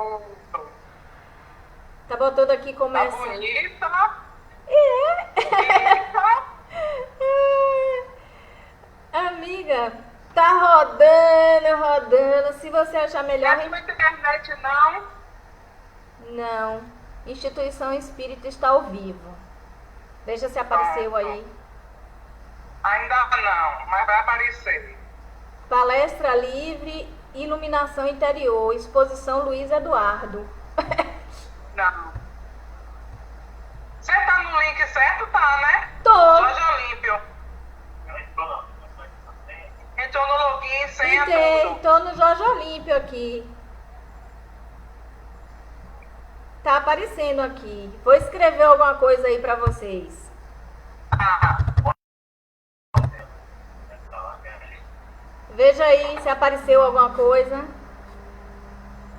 Pronto. Acabou tudo aqui Tá começa. bonita? É. Bonita? Amiga, tá rodando, rodando. Se você achar Não melhor, é tua internet, não? não. Instituição Espírita está ao vivo. Veja se apareceu Pronto. aí. Ainda não, mas vai aparecer. Palestra livre, iluminação interior, exposição Luiz Eduardo. Não. Você tá no link certo? Tá, né? Tô. Jorge Olímpio. Entrou no login, senha Entrei, tudo. tô no Jorge Olímpio aqui. Tá aparecendo aqui. Vou escrever alguma coisa aí pra vocês. Ah, Veja aí se apareceu alguma coisa.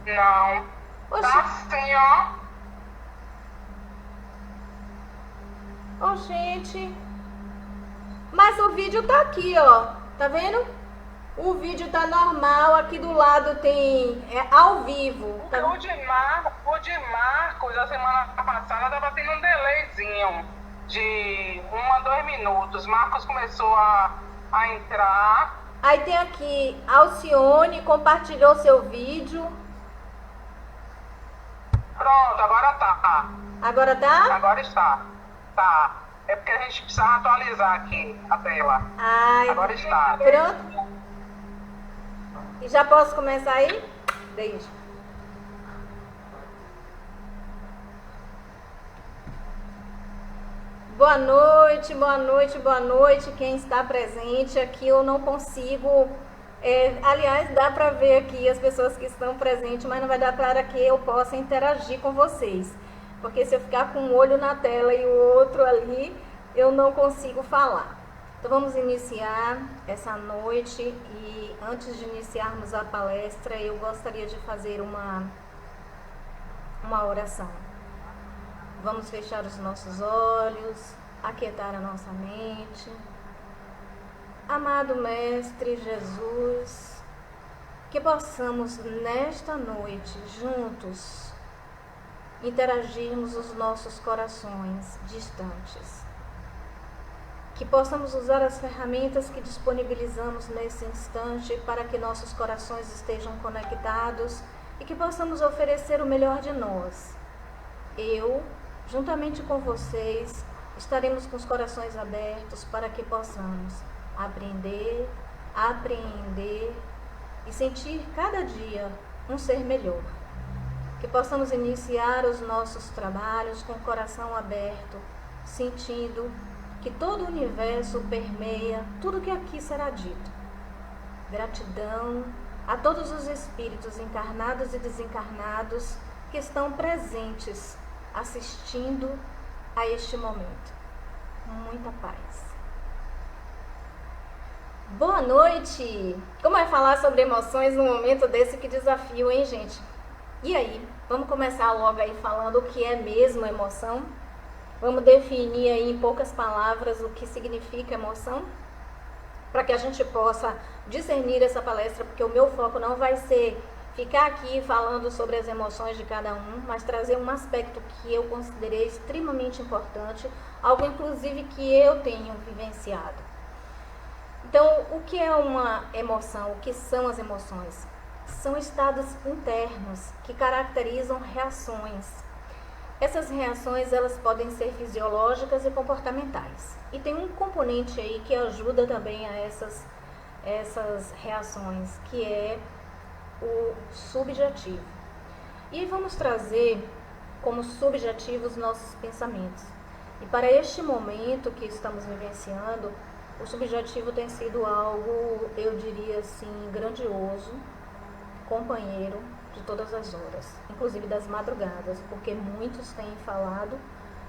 não. Oxi, Tá assim, ó. gente. Mas o vídeo tá aqui, ó. Tá vendo? O vídeo tá normal. Aqui do lado tem ao vivo. Tá? O de Marcos, a semana passada, tava tendo um delayzinho de 1 a 2 minutos. Marcos começou a entrar. Aí tem aqui, Alcione compartilhou seu vídeo. Pronto, agora tá. Agora tá? Agora está. Tá. É porque a gente precisa atualizar aqui a tela. Ai, Agora está. pronto. E já posso começar aí? Deixa. Boa noite, boa noite, boa noite. Quem está presente aqui, eu não consigo. Aliás, dá para ver aqui as pessoas que estão presentes, mas não vai dar para que eu possa interagir com vocês. Porque se eu ficar com um olho na tela e o outro ali, eu não consigo falar. Então vamos iniciar essa noite e antes de iniciarmos a palestra, eu gostaria de fazer uma oração. Vamos fechar os nossos olhos, aquietar a nossa mente. Amado Mestre Jesus, que possamos nesta noite juntos interagirmos os nossos corações distantes. Que possamos usar as ferramentas que disponibilizamos nesse instante para que nossos corações estejam conectados e que possamos oferecer o melhor de nós. Eu, juntamente com vocês, estaremos com os corações abertos para que possamos aprender, apreender e sentir cada dia um ser melhor. Que possamos iniciar os nossos trabalhos com o coração aberto, sentindo que todo o universo permeia tudo que aqui será dito. Gratidão a todos os espíritos encarnados e desencarnados que estão presentes assistindo a este momento. Muita paz. Boa noite! Como é falar sobre emoções num momento desse? Que desafio, hein, gente? E aí, vamos começar logo aí falando o que é mesmo emoção? Vamos definir aí em poucas palavras o que significa emoção? Para que a gente possa discernir essa palestra, porque o meu foco não vai ser ficar aqui falando sobre as emoções de cada um, mas trazer um aspecto que eu considerei extremamente importante, algo inclusive que eu tenho vivenciado. Então, o que é uma emoção? O que são as emoções? São estados internos que caracterizam reações. Essas reações, elas podem ser fisiológicas e comportamentais. E tem um componente aí que ajuda também a essas reações, que é o subjetivo. E vamos trazer como subjetivo os nossos pensamentos. E para este momento que estamos vivenciando, o subjetivo tem sido algo, eu diria assim, grandioso, companheiro de todas as horas, inclusive das madrugadas, porque muitos têm falado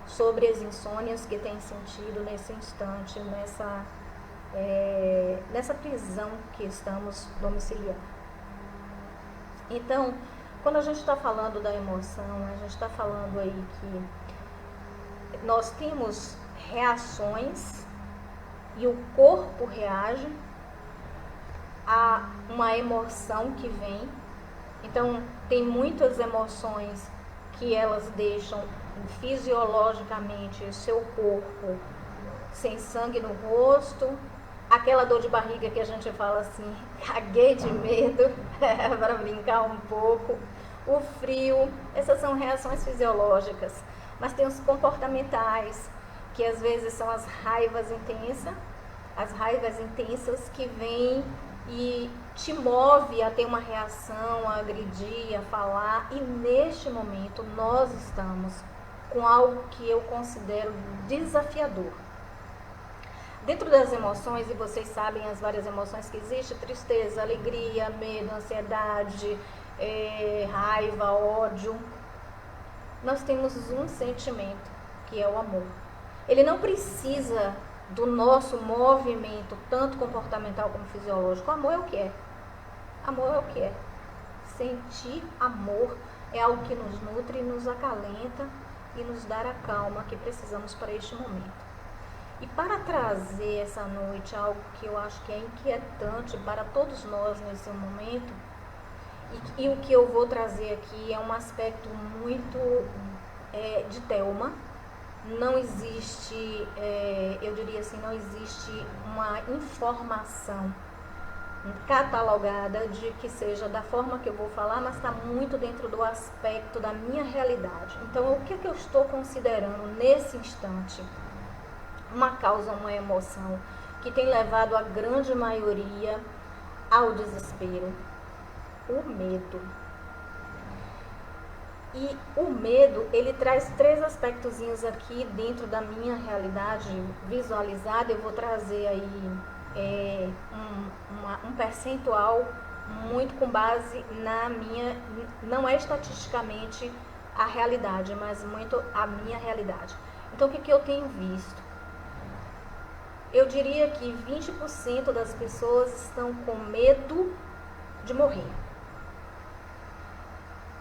sobre as insônias que têm sentido nesse instante, nessa prisão que estamos domiciliar. Então, quando a gente está falando da emoção, a gente está falando aí que nós temos reações e o corpo reage a uma emoção que vem. Então, Tem muitas emoções que elas deixam fisiologicamente o seu corpo sem sangue no rosto, aquela dor de barriga que a gente fala assim, caguei de medo, para brincar um pouco, o frio, essas são reações fisiológicas. Mas tem os comportamentais, que às vezes são as raivas intensas que vêm e te move a ter uma reação, a agredir, a falar, e neste momento nós estamos com algo que eu considero desafiador. Dentro das emoções, e vocês sabem as várias emoções que existem, tristeza, alegria, medo, ansiedade, raiva, ódio, nós temos um sentimento, que é o amor. Ele não precisa do nosso movimento, tanto comportamental como fisiológico. O amor é o que é. Amor é o que é. Sentir amor é algo que nos nutre, nos acalenta e nos dá a calma que precisamos para este momento. E para trazer essa noite algo que eu acho que é inquietante para todos nós nesse momento, e o que eu vou trazer aqui é um aspecto muito de Thelma. Não existe, eu diria assim, não existe uma informação catalogada de que seja da forma que eu vou falar, mas está muito dentro do aspecto da minha realidade. Então, o que eu estou considerando nesse instante? Uma causa, uma emoção que tem levado a grande maioria ao desespero: o medo. E o medo, ele traz 3 aspectozinhos aqui dentro da minha realidade visualizada. Eu vou trazer aí um percentual muito com base na minha, não é estatisticamente a realidade, mas muito a minha realidade. Então, o que eu tenho visto? Eu diria que 20% das pessoas estão com medo de morrer.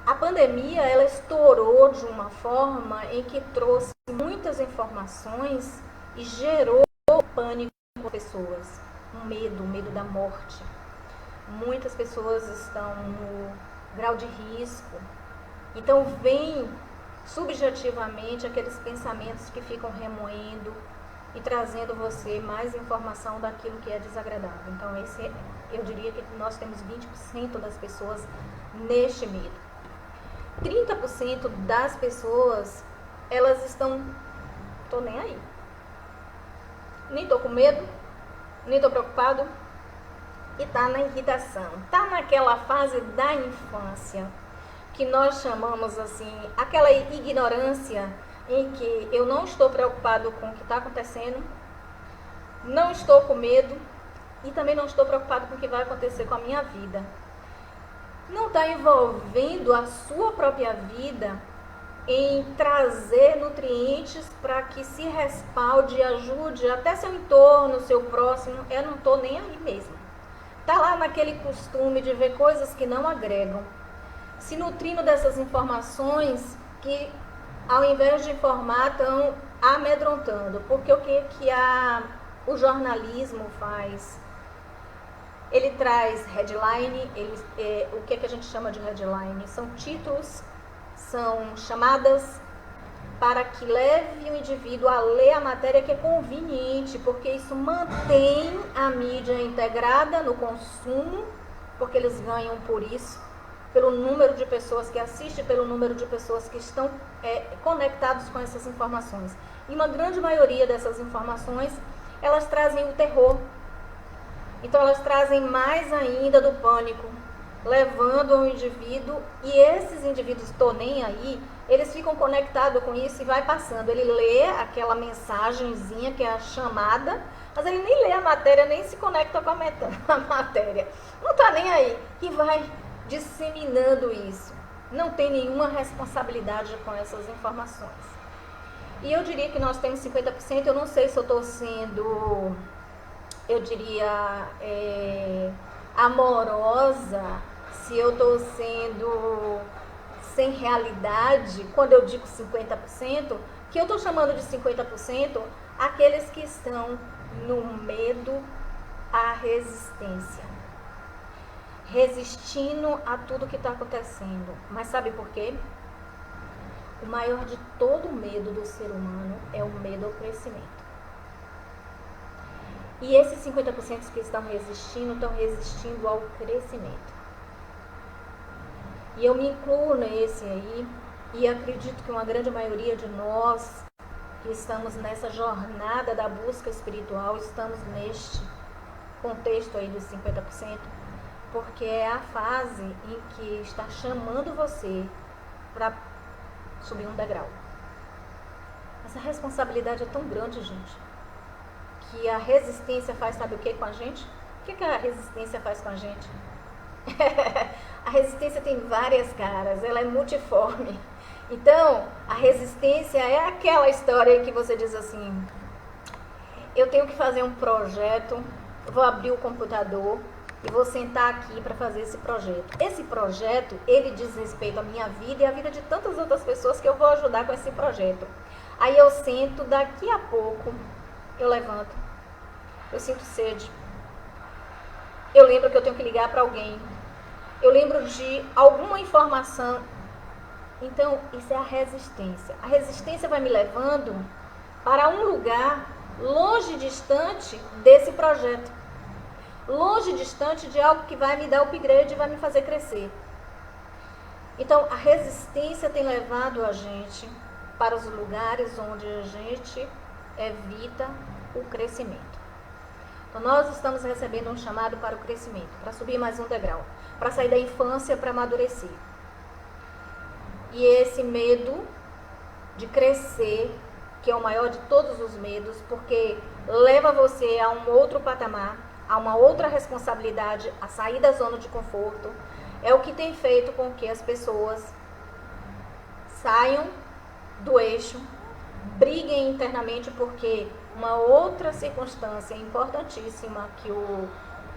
A pandemia, ela estourou de uma forma em que trouxe muitas informações e gerou pânico nas pessoas, um medo da morte. Muitas pessoas estão no grau de risco. Então, vem subjetivamente aqueles pensamentos que ficam remoendo e trazendo você mais informação daquilo que é desagradável. Então, eu diria que nós temos 20% das pessoas neste medo. 30% das pessoas, elas estão, tô nem aí. Nem tô com medo, nem tô preocupado, e tá na irritação. Tá naquela fase da infância, que nós chamamos assim, aquela ignorância em que eu não estou preocupado com o que está acontecendo, não estou com medo e também não estou preocupado com o que vai acontecer com a minha vida. Não está envolvendo a sua própria vida em trazer nutrientes para que se respalde, ajude até seu entorno, seu próximo. Eu não estou nem aí mesmo. Está lá naquele costume de ver coisas que não agregam, se nutrindo dessas informações que, ao invés de informar, estão amedrontando. Porque o que o jornalismo faz? Ele traz headline, o que a gente chama de headline? São títulos, são chamadas para que leve o indivíduo a ler a matéria que é conveniente, porque isso mantém a mídia integrada no consumo, porque eles ganham por isso, pelo número de pessoas que assistem, pelo número de pessoas que estão conectados com essas informações. E uma grande maioria dessas informações, elas trazem o terror. Então, elas trazem mais ainda do pânico, levando ao indivíduo, e esses indivíduos, estou nem aí, eles ficam conectados com isso e vai passando. Ele lê aquela mensagenzinha que é a chamada, mas ele nem lê a matéria, nem se conecta com a matéria. Não está nem aí. E vai disseminando isso. Não tem nenhuma responsabilidade com essas informações. E eu diria que nós temos 50%, eu não sei se eu estou sendo, eu diria, amorosa, se eu estou sendo sem realidade, quando eu digo 50%, que eu estou chamando de 50% aqueles que estão no medo à resistência. resistindo a tudo que está acontecendo. Mas sabe por quê? O maior de todo medo do ser humano é o medo ao crescimento. E esses 50% que estão resistindo ao crescimento. E eu me incluo nesse aí, e acredito que uma grande maioria de nós que estamos nessa jornada da busca espiritual, estamos neste contexto aí dos 50%, porque é a fase em que está chamando você para subir um degrau. Essa responsabilidade é tão grande, gente, que a resistência faz, sabe o que com a gente? O que a resistência faz com a gente? A resistência tem várias caras, ela é multiforme. Então, a resistência é aquela história que você diz assim: eu tenho que fazer um projeto, vou abrir o computador e vou sentar aqui para fazer esse projeto. Esse projeto, ele diz respeito à minha vida e à vida de tantas outras pessoas que eu vou ajudar com esse projeto. Aí eu sento, daqui a pouco eu levanto, eu sinto sede, eu lembro que eu tenho que ligar para alguém, eu lembro de alguma informação. Então, isso é a resistência. A resistência vai me levando para um lugar longe, distante desse projeto. Longe, distante de algo que vai me dar upgrade e vai me fazer crescer. Então, a resistência tem levado a gente para os lugares onde a gente evita o crescimento. Então, nós estamos recebendo um chamado para o crescimento, para subir mais um degrau, para sair da infância para amadurecer. E esse medo de crescer, que é o maior de todos os medos, porque leva você a um outro patamar, a uma outra responsabilidade, a sair da zona de conforto, é o que tem feito com que as pessoas saiam do eixo, briguem internamente, porque uma outra circunstância importantíssima que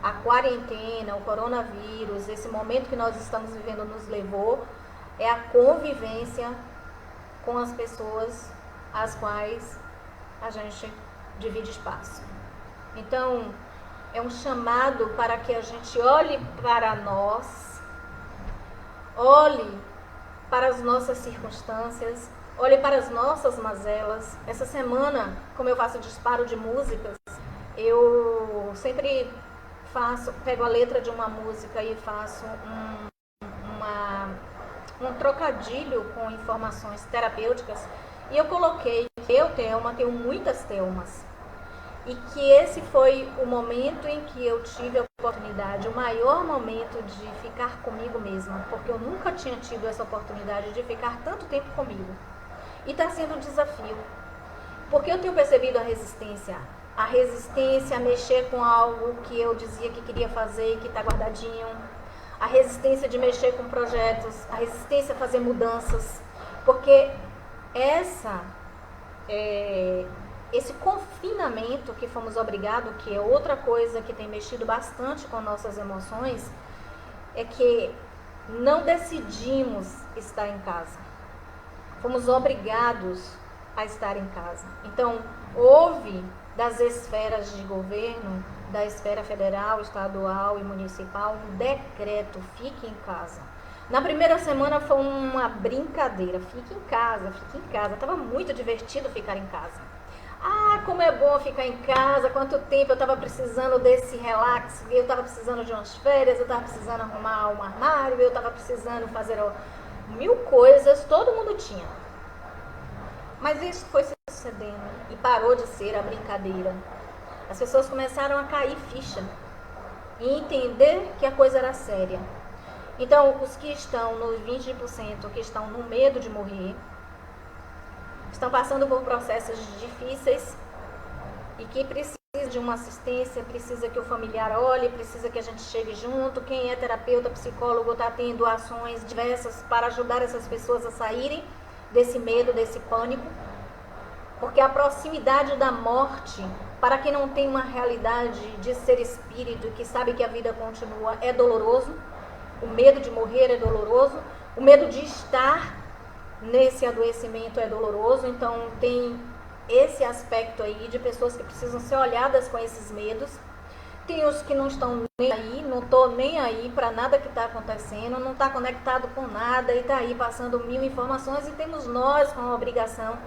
a quarentena, o coronavírus, esse momento que nós estamos vivendo nos levou, é a convivência com as pessoas às quais a gente divide espaço. Então, é um chamado para que a gente olhe para nós, olhe para as nossas circunstâncias, olhe para as nossas mazelas. Essa semana, como eu faço disparo de músicas, eu sempre pego a letra de uma música e faço um trocadilho com informações terapêuticas, e eu coloquei: eu, Thelma, tenho muitas Thelmas, e que esse foi o momento em que eu tive a oportunidade, o maior momento de ficar comigo mesma, porque eu nunca tinha tido essa oportunidade de ficar tanto tempo comigo, e está sendo um desafio, porque eu tenho percebido a resistência a mexer com algo que eu dizia que queria fazer e que está guardadinho, a resistência de mexer com projetos, a resistência a fazer mudanças, porque esse confinamento que fomos obrigados, que é outra coisa que tem mexido bastante com nossas emoções, é que não decidimos estar em casa. Fomos obrigados a estar em casa. Então, houve das esferas de governo, da esfera federal, estadual e municipal, um decreto: fique em casa. Na primeira semana foi uma brincadeira: fique em casa, fique em casa. Estava muito divertido ficar em casa. Ah, como é bom ficar em casa, quanto tempo eu estava precisando desse relax, eu estava precisando de umas férias, eu estava precisando arrumar um armário, eu estava precisando fazer mil coisas, todo mundo tinha. Mas isso foi se sucedendo e parou de ser a brincadeira. As pessoas começaram a cair ficha e entender que a coisa era séria. Então, os que estão nos 20%, que estão no medo de morrer, estão passando por processos difíceis e que precisam de uma assistência, precisa que o familiar olhe, precisa que a gente chegue junto. Quem é terapeuta, psicólogo, está tendo ações diversas para ajudar essas pessoas a saírem desse medo, desse pânico, porque a proximidade da morte, para quem não tem uma realidade de ser espírito e que sabe que a vida continua, é doloroso. O medo de morrer é doloroso, o medo de estar nesse adoecimento é doloroso. Então tem esse aspecto aí de pessoas que precisam ser olhadas com esses medos. Tem os que não estão nem aí, não estou nem aí para nada que está acontecendo, não está conectado com nada e está aí passando 1000 informações, e temos nós com uma obrigação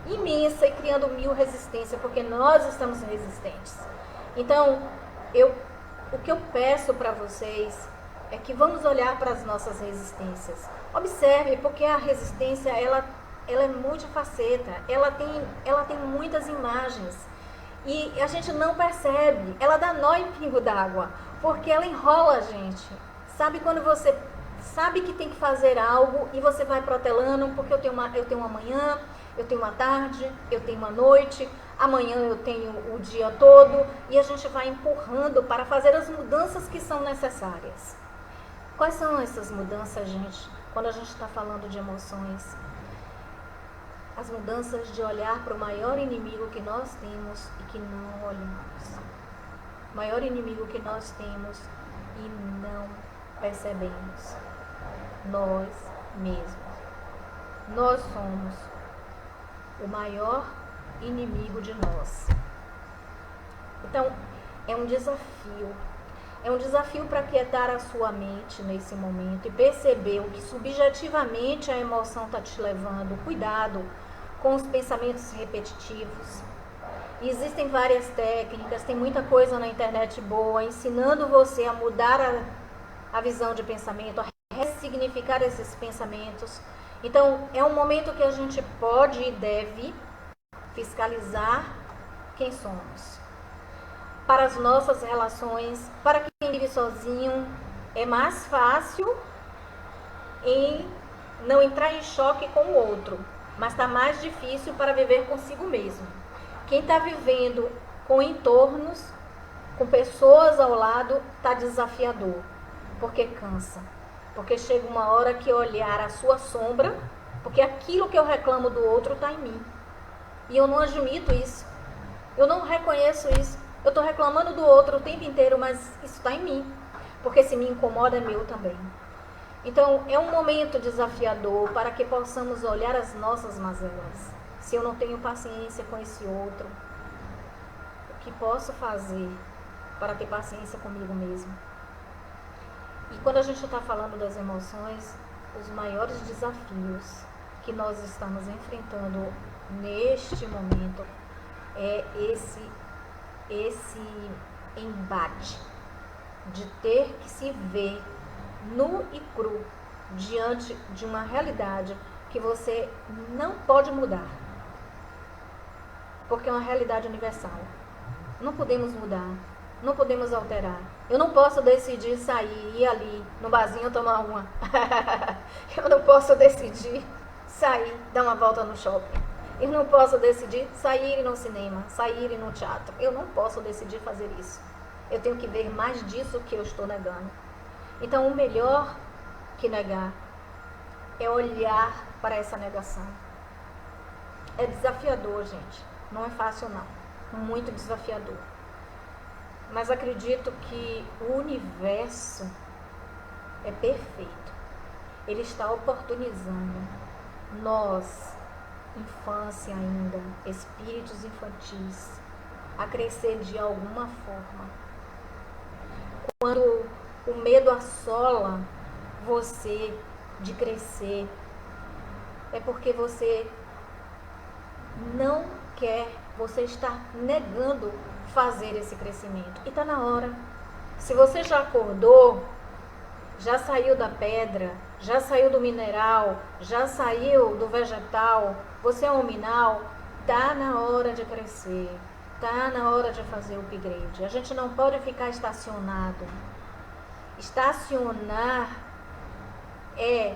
imensa e criando 1000 resistências, porque nós estamos resistentes. Então, o que eu peço para vocês é que vamos olhar para as nossas resistências. Observe, porque a resistência ela é multifaceta, ela tem muitas imagens. E a gente não percebe, ela dá nó em pingo d'água, porque ela enrola a gente. Sabe quando você sabe que tem que fazer algo e você vai protelando, porque eu tenho uma manhã, eu tenho uma tarde, eu tenho uma noite, amanhã eu tenho o dia todo, e a gente vai empurrando para fazer as mudanças que são necessárias. Quais são essas mudanças, gente, quando a gente está falando de emoções? As mudanças de olhar para o maior inimigo que nós temos e que não olhamos. O maior inimigo que nós temos e não percebemos. Nós mesmos. Nós somos o maior inimigo de nós. Então, é um desafio. É um desafio para aquietar a sua mente nesse momento e perceber o que subjetivamente a emoção está te levando. Cuidado com os pensamentos repetitivos. E existem várias técnicas, tem muita coisa na internet boa, ensinando você a mudar a visão de pensamento, a ressignificar esses pensamentos. Então, é um momento que a gente pode e deve fiscalizar quem somos. Para as nossas relações, para quem vive sozinho, é mais fácil em não entrar em choque com o outro, mas está mais difícil para viver consigo mesmo. Quem está vivendo com entornos, com pessoas ao lado, está desafiador, porque cansa. Porque chega uma hora que olhar a sua sombra, porque aquilo que eu reclamo do outro está em mim. E eu não admito isso. Eu não reconheço isso. Eu estou reclamando do outro o tempo inteiro, mas isso está em mim. Porque se me incomoda, é meu também. Então, é um momento desafiador para que possamos olhar as nossas mazelas. Se eu não tenho paciência com esse outro, o que posso fazer para ter paciência comigo mesmo? E quando a gente está falando das emoções, os maiores desafios que nós estamos enfrentando neste momento é esse embate de ter que se ver nu e cru diante de uma realidade que você não pode mudar, porque é uma realidade universal. Não podemos mudar, não podemos alterar. Eu não posso decidir sair, ir ali no barzinho tomar uma. Eu não posso decidir sair, dar uma volta no shopping. Eu não posso decidir sair no cinema, sair no teatro. Eu não posso decidir fazer isso. Eu tenho que ver mais disso que eu estou negando. Então, o melhor que negar é olhar para essa negação. É desafiador, gente. Não é fácil, não. Muito desafiador. Mas acredito que o universo é perfeito. Ele está oportunizando nós, infância ainda, espíritos infantis, a crescer de alguma forma. Quando o medo assola você de crescer, é porque você não quer, você está negando fazer esse crescimento. E está na hora. Se você já acordou, já saiu da pedra, já saiu do mineral, já saiu do vegetal, você é um minal, está na hora de crescer. Está na hora de fazer o upgrade. A gente não pode ficar estacionado. Estacionar é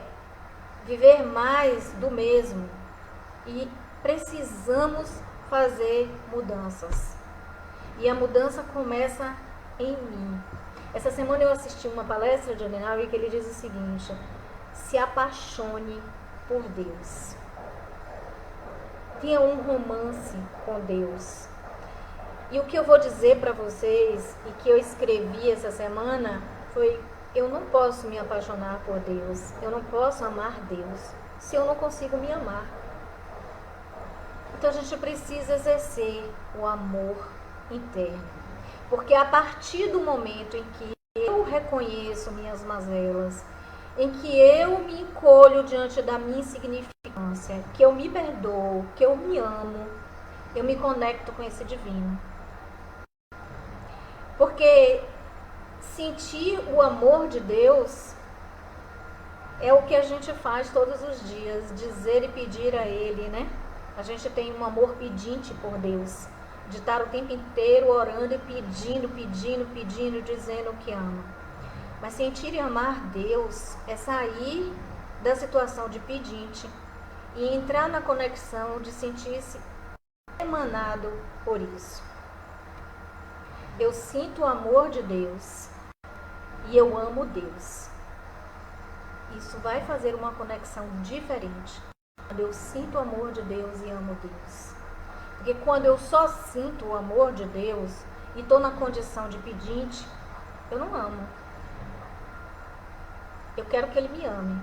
viver mais do mesmo. E precisamos fazer mudanças. E a mudança começa em mim. Essa semana eu assisti uma palestra de Adenauer que ele diz o seguinte: se apaixone por Deus. Tenha um romance com Deus. E o que eu vou dizer para vocês, e que eu escrevi essa semana, foi: eu não posso me apaixonar por Deus, eu não posso amar Deus, se eu não consigo me amar. Então a gente precisa exercer o amor interno. Porque a partir do momento em que eu reconheço minhas mazelas, em que eu me encolho diante da minha insignificância, que eu me perdoo, que eu me amo, eu me conecto com esse divino. Porque sentir o amor de Deus é o que a gente faz todos os dias, dizer e pedir a Ele, né? A gente tem um amor pedinte por Deus, de estar o tempo inteiro orando e pedindo, dizendo que ama. Mas sentir e amar Deus é sair da situação de pedinte e entrar na conexão de sentir-se emanado por isso. Eu sinto o amor de Deus e eu amo Deus. Isso vai fazer uma conexão diferente quando eu sinto o amor de Deus e amo Deus. Porque quando eu só sinto o amor de Deus e estou na condição de pedinte, eu não amo. Eu quero que Ele me ame.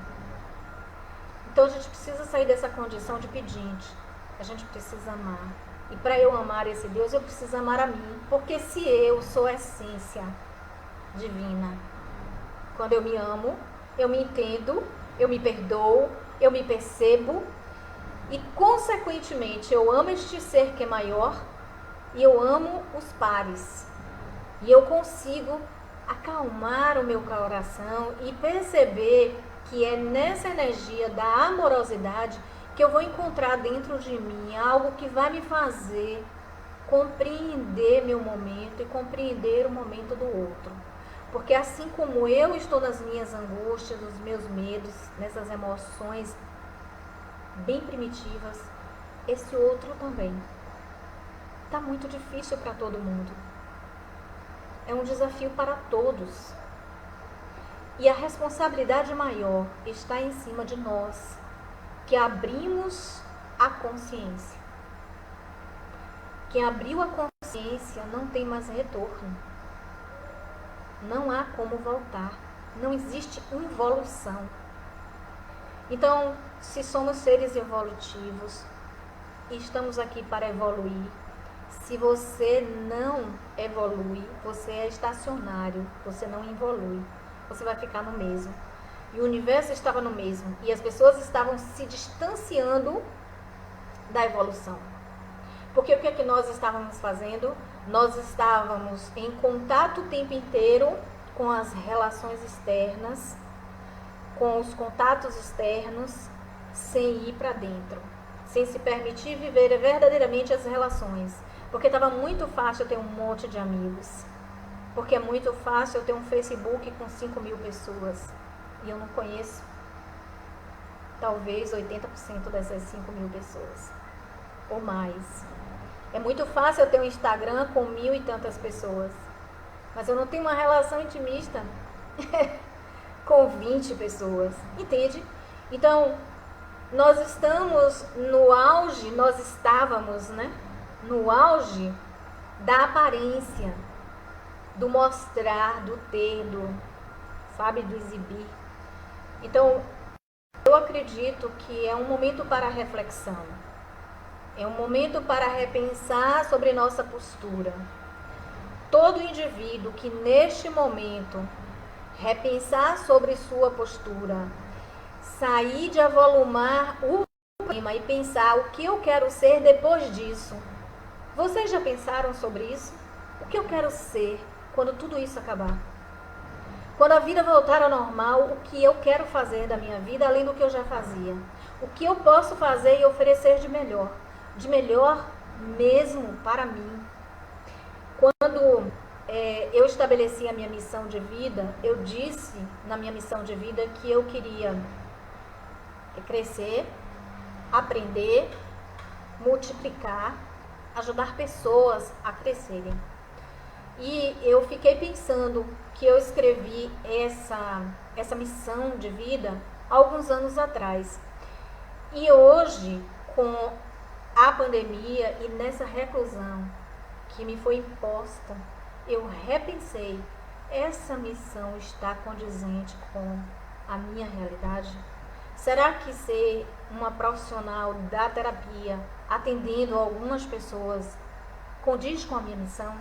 Então a gente precisa sair dessa condição de pedinte. A gente precisa amar. E para eu amar esse Deus, eu preciso amar a mim. Porque se eu sou a essência divina, quando eu me amo, eu me entendo, eu me perdoo, eu me percebo e, consequentemente, eu amo este ser que é maior e eu amo os pares. E eu consigo acalmar o meu coração e perceber que é nessa energia da amorosidade que eu vou encontrar dentro de mim algo que vai me fazer compreender meu momento e compreender o momento do outro. Porque assim como eu estou nas minhas angústias, nos meus medos, nessas emoções bem primitivas, esse outro também. Está muito difícil para todo mundo. É um desafio para todos. E a responsabilidade maior está em cima de nós, que abrimos a consciência. Quem abriu a consciência não tem mais retorno. Não há como voltar. Não existe involução. Então, se somos seres evolutivos e estamos aqui para evoluir, se você não evolui, você é estacionário, você não evolui, você vai ficar no mesmo. E o universo estava no mesmo. E as pessoas estavam se distanciando da evolução. Porque o que é que nós estávamos fazendo? Nós estávamos em contato o tempo inteiro com as relações externas, com os contatos externos, sem ir para dentro, sem se permitir viver verdadeiramente as relações. Porque estava muito fácil eu ter um monte de amigos. Porque é muito fácil eu ter um Facebook com 5.000 pessoas. E eu não conheço, talvez, 80% dessas 5.000 pessoas. Ou mais. É muito fácil eu ter um Instagram com 1.000 e tantas pessoas. Mas eu não tenho uma relação intimista com 20 pessoas. Entende? Então, nós estamos no auge, nós estávamos, né? No auge da aparência, do mostrar, do ter, sabe, do exibir. Então, eu acredito que é um momento para reflexão. É um momento para repensar sobre nossa postura. Todo indivíduo que neste momento repensar sobre sua postura, sair de avolumar o problema e pensar o que eu quero ser depois disso. Vocês já pensaram sobre isso? O que eu quero ser quando tudo isso acabar? Quando a vida voltar ao normal, o que eu quero fazer da minha vida além do que eu já fazia? O que eu posso fazer e oferecer de melhor? De melhor mesmo para mim. Quando eu estabeleci a minha missão de vida, eu disse na minha missão de vida que eu queria crescer, aprender, multiplicar, ajudar pessoas a crescerem. E eu fiquei pensando que eu escrevi essa missão de vida há alguns anos atrás. E hoje, com a pandemia e nessa reclusão que me foi imposta, eu repensei, essa missão está condizente com a minha realidade? Será que ser uma profissional da terapia, atendendo algumas pessoas, condiz com a minha missão?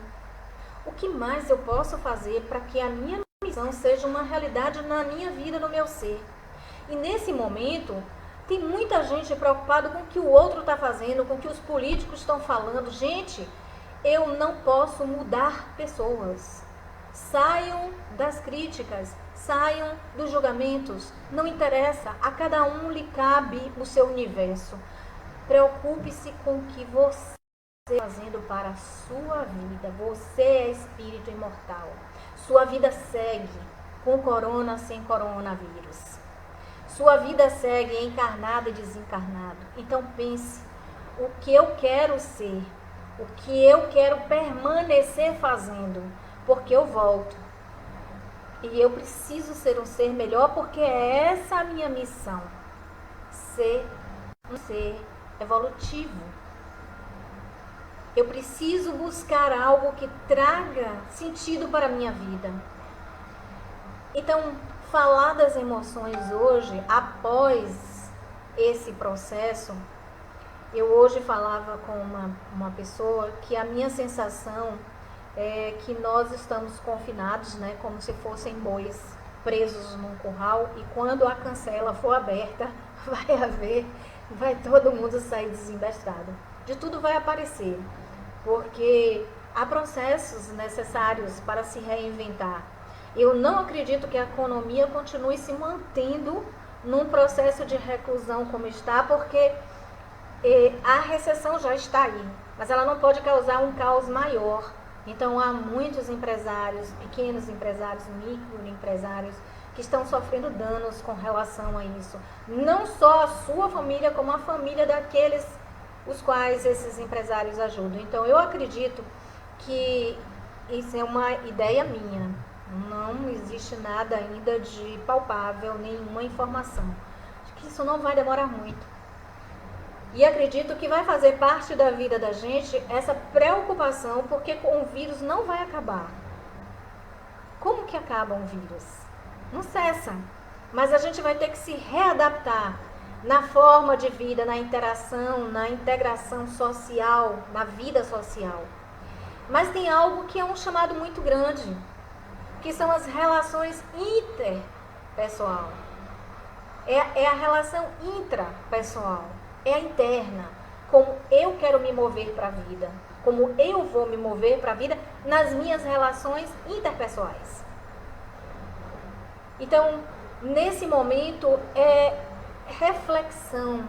O que mais eu posso fazer para que a minha missão seja uma realidade na minha vida, no meu ser? E nesse momento, tem muita gente preocupada com o que o outro está fazendo, com o que os políticos estão falando. Gente, eu não posso mudar pessoas. Saiam das críticas, saiam dos julgamentos. Não interessa, a cada um lhe cabe o seu universo. Preocupe-se com o que você está fazendo para a sua vida. Você é espírito imortal. Sua vida segue, com corona, sem coronavírus. Sua vida segue encarnado e desencarnado. Então pense, o que eu quero ser, o que eu quero permanecer fazendo, porque eu volto. E eu preciso ser um ser melhor, porque é essa a minha missão. Ser um ser evolutivo. Eu preciso buscar algo que traga sentido para a minha vida. Então, falar das emoções hoje, após esse processo, eu hoje falava com uma pessoa que a minha sensação é que nós estamos confinados, né, como se fossem bois presos num curral, e quando a cancela for aberta, vai todo mundo sair desembestrado. De tudo vai aparecer, porque há processos necessários para se reinventar. Eu não acredito que a economia continue se mantendo num processo de reclusão como está, porque a recessão já está aí, mas ela não pode causar um caos maior. Então há muitos empresários, pequenos empresários, microempresários, que estão sofrendo danos com relação a isso. Não só a sua família, como a família daqueles os quais esses empresários ajudam. Então eu acredito que isso é uma ideia minha. Não existe nada ainda de palpável, nenhuma informação. Acho que isso não vai demorar muito. E acredito que vai fazer parte da vida da gente essa preocupação, porque o vírus não vai acabar. Como que acaba um vírus? Não cessa. Mas a gente vai ter que se readaptar na forma de vida, na interação, na integração social, na vida social. Mas tem algo que é um chamado muito grande, que são as relações interpessoal. É a relação intrapessoal, é a interna. Como eu quero me mover para a vida, como eu vou me mover para a vida nas minhas relações interpessoais. Então, nesse momento, é reflexão.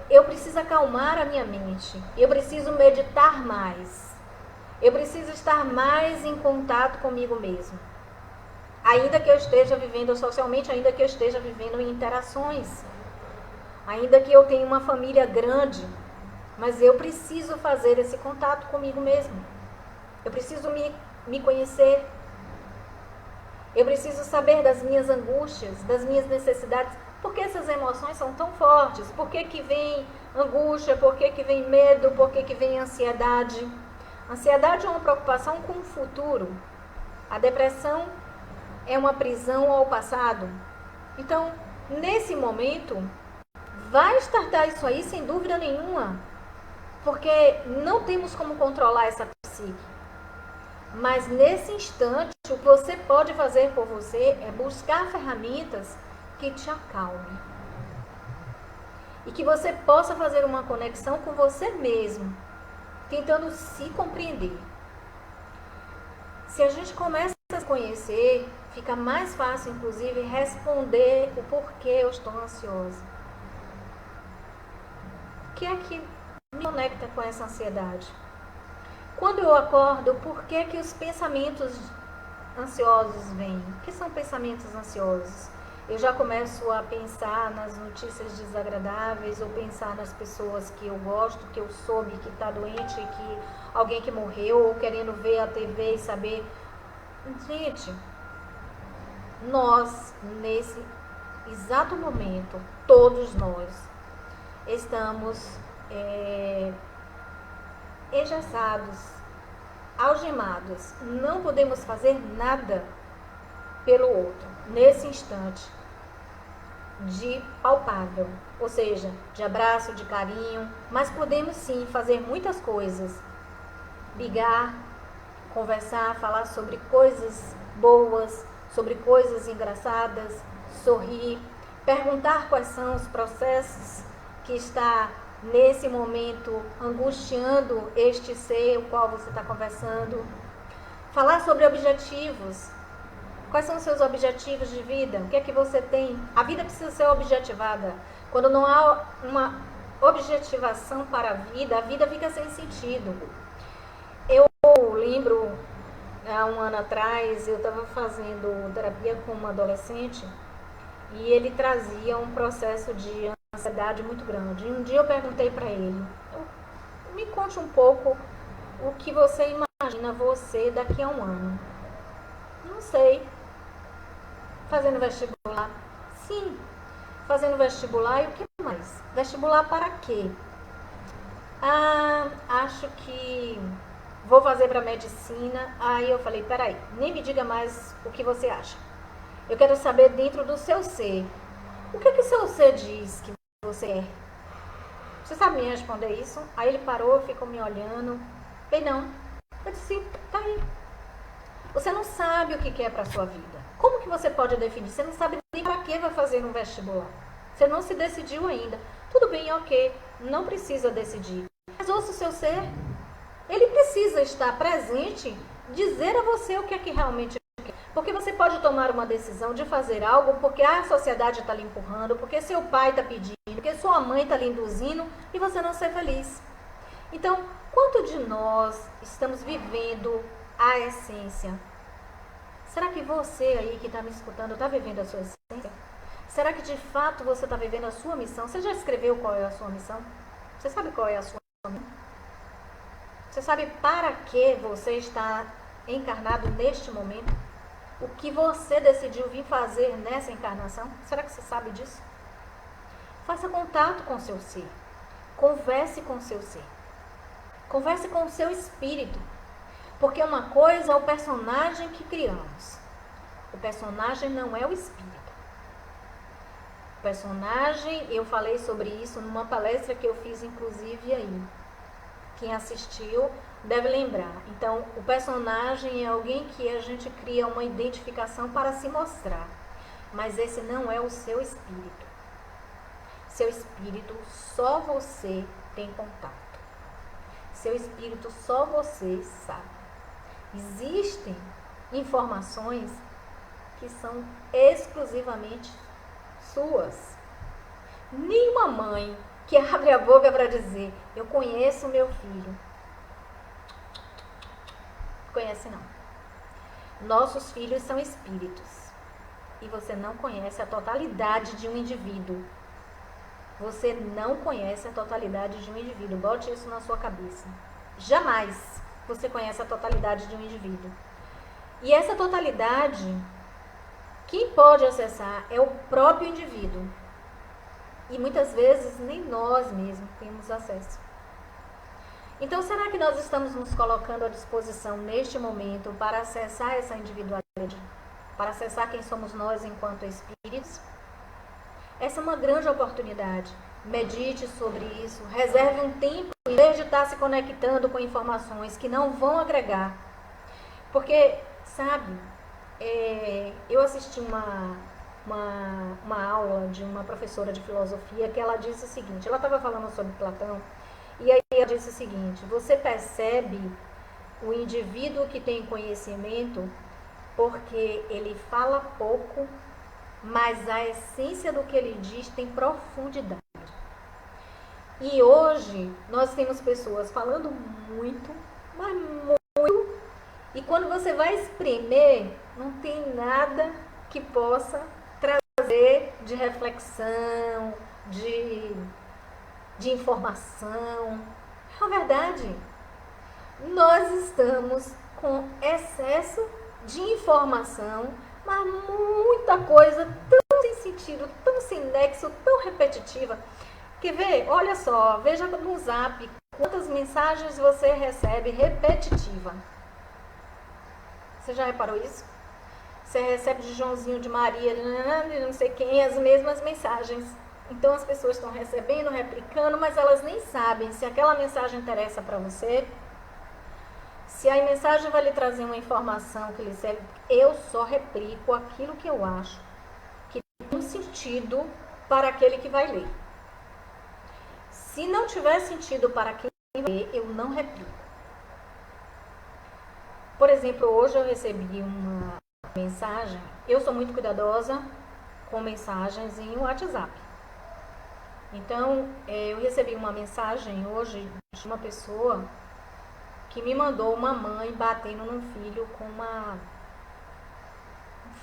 Eu preciso acalmar a minha mente, eu preciso meditar mais. Eu preciso estar mais em contato comigo mesmo. Ainda que eu esteja vivendo socialmente, ainda que eu esteja vivendo em interações, ainda que eu tenha uma família grande, mas eu preciso fazer esse contato comigo mesmo. Eu preciso me conhecer. Eu preciso saber das minhas angústias, das minhas necessidades. Por que essas emoções são tão fortes? Por que que vem angústia? Por que que vem medo? Por que que vem ansiedade? Ansiedade é uma preocupação com o futuro. A depressão é uma prisão ao passado. Então, nesse momento, vai startar isso aí sem dúvida nenhuma. Porque não temos como controlar essa psique. Mas nesse instante, o que você pode fazer por você é buscar ferramentas que te acalmem. E que você possa fazer uma conexão com você mesmo, tentando se compreender. Se a gente começa a se conhecer, fica mais fácil, inclusive, responder o porquê eu estou ansiosa. O que é que me conecta com essa ansiedade? Quando eu acordo, por que que os pensamentos ansiosos vêm? O que são pensamentos ansiosos? Eu já começo a pensar nas notícias desagradáveis, ou pensar nas pessoas que eu gosto, que eu soube que está doente, que alguém que morreu, ou querendo ver a TV e saber. Gente, nós, nesse exato momento, todos nós, estamos engessados, algemados. Não podemos fazer nada pelo outro, nesse instante de palpável, ou seja, de abraço, de carinho, mas podemos sim fazer muitas coisas, ligar, conversar, falar sobre coisas boas, sobre coisas engraçadas, sorrir, perguntar quais são os processos que está nesse momento angustiando este ser o qual você está conversando. Falar sobre objetivos. Quais são os seus objetivos de vida? O que é que você tem? A vida precisa ser objetivada. Quando não há uma objetivação para a vida fica sem sentido. Eu lembro, há um ano atrás, eu estava fazendo terapia com um adolescente e ele trazia um processo de ansiedade muito grande. E um dia eu perguntei para ele, me conte um pouco o que você imagina você daqui a um ano. Não sei. Fazendo vestibular? Sim. Fazendo vestibular e o que mais? Vestibular para quê? Acho que vou fazer para medicina. Aí eu falei, peraí, nem me diga mais o que você acha. Eu quero saber dentro do seu ser. O que o seu ser diz que você quer? Você sabe me responder isso? Aí ele parou, ficou me olhando. Bem, não. Eu disse, tá aí. Você não sabe o que quer para a sua vida. Como que você pode definir? Você não sabe nem para que vai fazer um vestibular. Você não se decidiu ainda. Tudo bem, ok. Não precisa decidir. Mas ouça o seu ser. Ele precisa estar presente, dizer a você o que é que realmente quer. Porque você pode tomar uma decisão de fazer algo porque a sociedade está lhe empurrando, porque seu pai está pedindo, porque sua mãe está lhe induzindo e você não ser feliz. Então, quanto de nós estamos vivendo a essência? Será que você aí que está me escutando está vivendo a sua essência? Será que de fato você está vivendo a sua missão? Você já escreveu qual é a sua missão? Você sabe qual é a sua missão? Você sabe para que você está encarnado neste momento? O que você decidiu vir fazer nessa encarnação? Será que você sabe disso? Faça contato com o seu ser. Converse com o seu ser. Converse com o seu espírito. Porque uma coisa é o personagem que criamos. O personagem não é o espírito. O personagem, eu falei sobre isso numa palestra que eu fiz inclusive aí. Quem assistiu deve lembrar. Então, o personagem é alguém que a gente cria uma identificação para se mostrar. Mas esse não é o seu espírito. Seu espírito só você tem contato. Seu espírito só você sabe. Existem informações que são exclusivamente suas. Nenhuma mãe que abre a boca para dizer, eu conheço meu filho. Conhece não. Nossos filhos são espíritos. E você não conhece a totalidade de um indivíduo. Você não conhece a totalidade de um indivíduo. Bote isso na sua cabeça. Jamais você conhece a totalidade de um indivíduo. E essa totalidade, quem pode acessar é o próprio indivíduo. E muitas vezes nem nós mesmos temos acesso. Então, será que nós estamos nos colocando à disposição neste momento para acessar essa individualidade? Para acessar quem somos nós enquanto espíritos? Essa é uma grande oportunidade. Medite sobre isso. Reserve um tempo em vez de estar se conectando com informações que não vão agregar. Porque, sabe, eu assisti uma aula de uma professora de filosofia que ela disse o seguinte, ela estava falando sobre Platão, e aí ela disse o seguinte, você percebe o indivíduo que tem conhecimento porque ele fala pouco, mas a essência do que ele diz tem profundidade. E hoje nós temos pessoas falando muito, mas muito, e quando você vai espremer, não tem nada que possa trazer de reflexão, de informação. É verdade. Nós estamos com excesso de informação, mas muita coisa tão sem sentido, tão sem nexo, tão repetitiva. Quer ver? Olha só, veja no Zap quantas mensagens você recebe repetitiva. Você já reparou isso? Você recebe de Joãozinho, de Maria, de não sei quem, as mesmas mensagens. Então as pessoas estão recebendo, replicando, mas elas nem sabem se aquela mensagem interessa para você, Se a mensagem vai lhe trazer uma informação que lhe serve, eu só replico aquilo que eu acho que tem um sentido para aquele que vai ler. Se não tiver sentido para quem vai ler, eu não replico. Por exemplo, hoje eu recebi uma mensagem. Eu sou muito cuidadosa com mensagens em WhatsApp. Então, eu recebi uma mensagem hoje de uma pessoa que me mandou uma mãe batendo num filho com um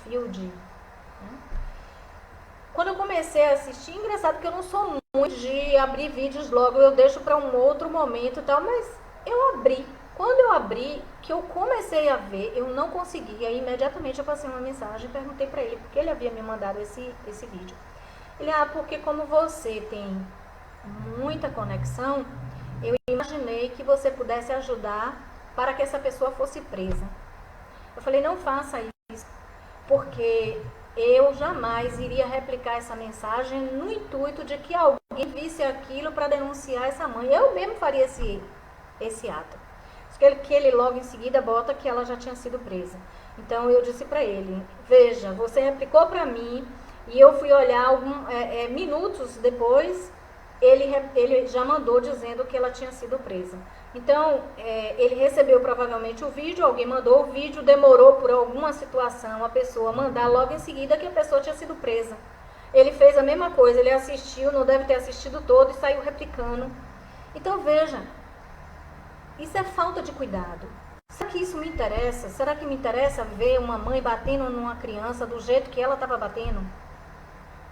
fio de... Né? Quando eu comecei a assistir, engraçado que eu não sou muito de abrir vídeos logo, eu deixo para um outro momento e tal, mas eu abri. Quando eu abri, que eu comecei a ver, eu não consegui. Aí imediatamente eu passei uma mensagem e perguntei para ele porque ele havia me mandado esse vídeo. Ele, porque como você tem muita conexão, eu imaginei que você pudesse ajudar para que essa pessoa fosse presa. Eu falei, não faça isso, porque eu jamais iria replicar essa mensagem no intuito de que alguém visse aquilo para denunciar essa mãe. Eu mesmo faria esse ato. Que ele logo em seguida bota que ela já tinha sido presa. Então eu disse para ele, veja, você replicou para mim e eu fui olhar minutos depois, ele já mandou dizendo que ela tinha sido presa. Então ele recebeu provavelmente o vídeo, alguém mandou o vídeo, demorou por alguma situação a pessoa mandar logo em seguida que a pessoa tinha sido presa. Ele fez a mesma coisa, ele assistiu, não deve ter assistido todo e saiu replicando. Então veja, isso é falta de cuidado. Será que isso me interessa? Será que me interessa ver uma mãe batendo numa criança do jeito que ela estava batendo?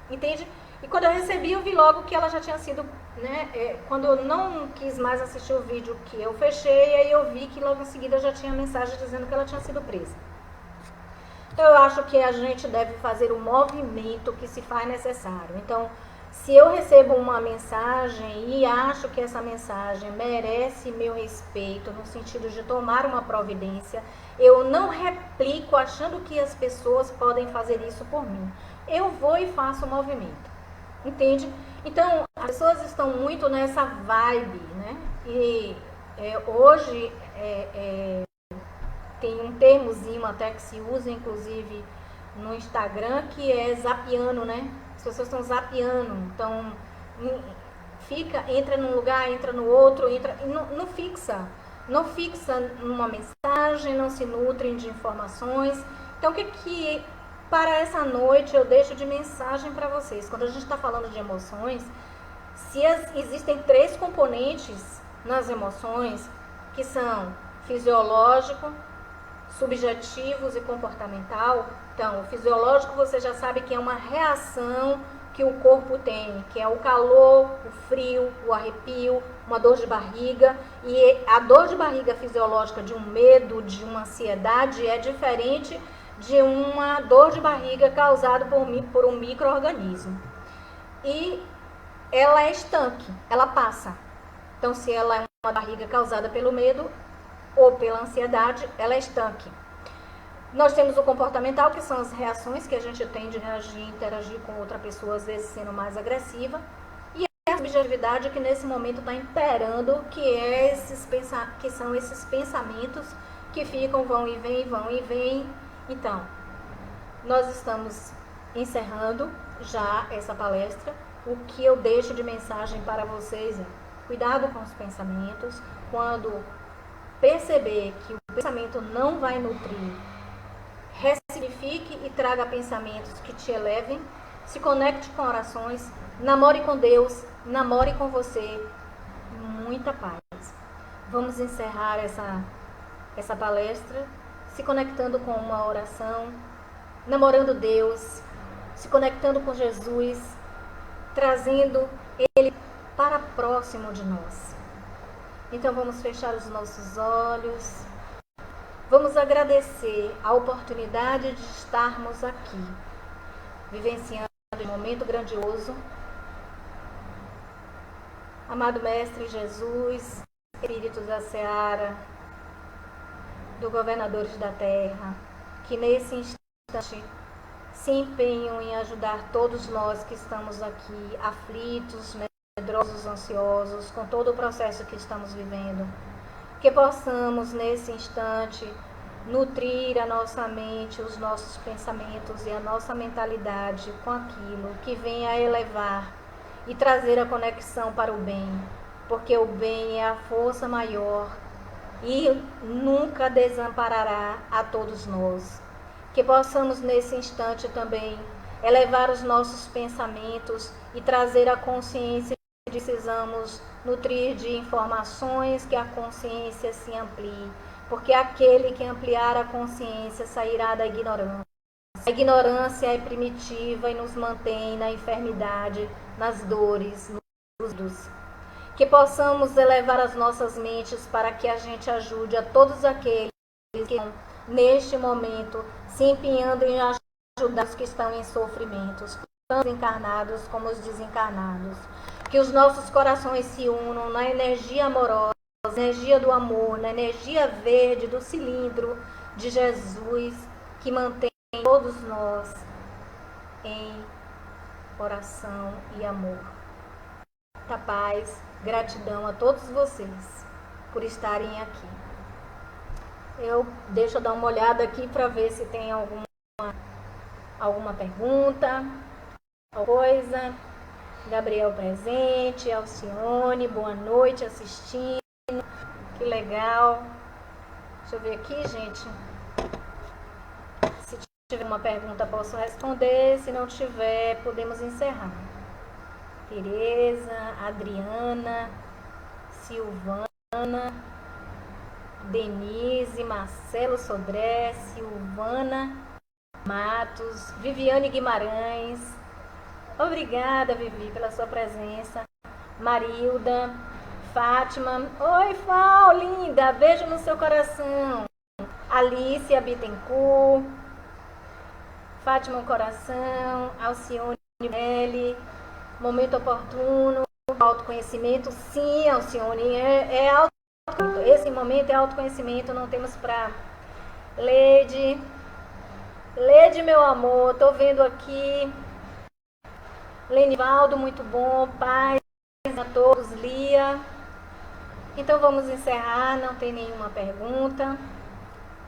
Entende? E quando eu recebi, eu vi logo que ela já tinha sido, né? Quando eu não quis mais assistir o vídeo que eu fechei, aí eu vi que logo em seguida já tinha mensagem dizendo que ela tinha sido presa. Então eu acho que a gente deve fazer o movimento que se faz necessário. Então, se eu recebo uma mensagem e acho que essa mensagem merece meu respeito, no sentido de tomar uma providência, eu não replico achando que as pessoas podem fazer isso por mim. Eu vou e faço o movimento. Entende? Então, as pessoas estão muito nessa vibe, né? E hoje tem um termozinho até que se usa, inclusive, no Instagram, que é zapiano, né? As pessoas estão zapeando, então entra num lugar, entra no outro, e não fixa numa mensagem, não se nutrem de informações. Então, o que para essa noite eu deixo de mensagem para vocês? Quando a gente está falando de emoções, existem 3 componentes nas emoções, que são fisiológico, subjetivos e comportamental. Então, o fisiológico você já sabe que é uma reação que o corpo tem, que é o calor, o frio, o arrepio, uma dor de barriga. E a dor de barriga fisiológica de um medo, de uma ansiedade, é diferente de uma dor de barriga causada por um micro-organismo. E ela é estanque, ela passa. Então, se ela é uma barriga causada pelo medo ou pela ansiedade, ela é estanque. Nós temos o comportamental, que são as reações que a gente tem de reagir e interagir com outra pessoa, às vezes sendo mais agressiva. E a subjetividade, que nesse momento está imperando, que são esses pensamentos que ficam, vão e vêm. Então, nós estamos encerrando já essa palestra. O que eu deixo de mensagem para vocês é: cuidado com os pensamentos. Quando perceber que o pensamento não vai nutrir, ressignifique e traga pensamentos que te elevem. Se conecte com orações, namore com Deus, namore com você. Muita paz. Vamos encerrar essa palestra se conectando com uma oração, namorando Deus, se conectando com Jesus, trazendo Ele para próximo de nós. Então vamos fechar os nossos olhos. Vamos agradecer a oportunidade de estarmos aqui, vivenciando um momento grandioso. Amado Mestre Jesus, Espírito da Seara, do Governadores da Terra, que nesse instante se empenham em ajudar todos nós que estamos aqui, aflitos, medrosos, ansiosos, com todo o processo que estamos vivendo. Que possamos nesse instante nutrir a nossa mente, os nossos pensamentos e a nossa mentalidade com aquilo que venha a elevar e trazer a conexão para o bem, porque o bem é a força maior e nunca desamparará a todos nós. Que possamos nesse instante também elevar os nossos pensamentos e trazer a consciência que precisamos nutrir de informações, que a consciência se amplie, porque aquele que ampliar a consciência sairá da ignorância. A ignorância é primitiva e nos mantém na enfermidade, nas dores, nos dos. Que possamos elevar as nossas mentes para que a gente ajude a todos aqueles que estão, neste momento, se empenhando em ajudar os que estão em sofrimentos, tanto os encarnados como os desencarnados. Que os nossos corações se unam na energia amorosa, na energia do amor, na energia verde do cilindro de Jesus, que mantém todos nós em oração e amor. Muita paz, gratidão a todos vocês por estarem aqui. Deixa eu dar uma olhada aqui para ver se tem alguma pergunta, alguma coisa. Gabriel presente, Alcione, boa noite assistindo. Que legal. Deixa eu ver aqui, gente. Se tiver uma pergunta, posso responder. Se não tiver, podemos encerrar. Tereza, Adriana, Silvana, Denise, Marcelo Sodré, Silvana Matos, Viviane Guimarães. Obrigada, Vivi, pela sua presença. Marilda, Fátima. Oi, Fal, linda. Beijo no seu coração. Alicia Bittencourt. Fátima, coração. Alcione, Nelly. Momento oportuno. Autoconhecimento. Sim, Alcione, é autoconhecimento. Esse momento é autoconhecimento. Não temos pra... Leide, meu amor. Tô vendo aqui. Lenivaldo, muito bom. Paz a todos. Lia. Então vamos encerrar. Não tem nenhuma pergunta.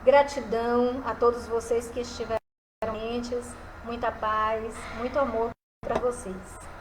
Gratidão a todos vocês que estiveram presentes. Muita paz, muito amor para vocês.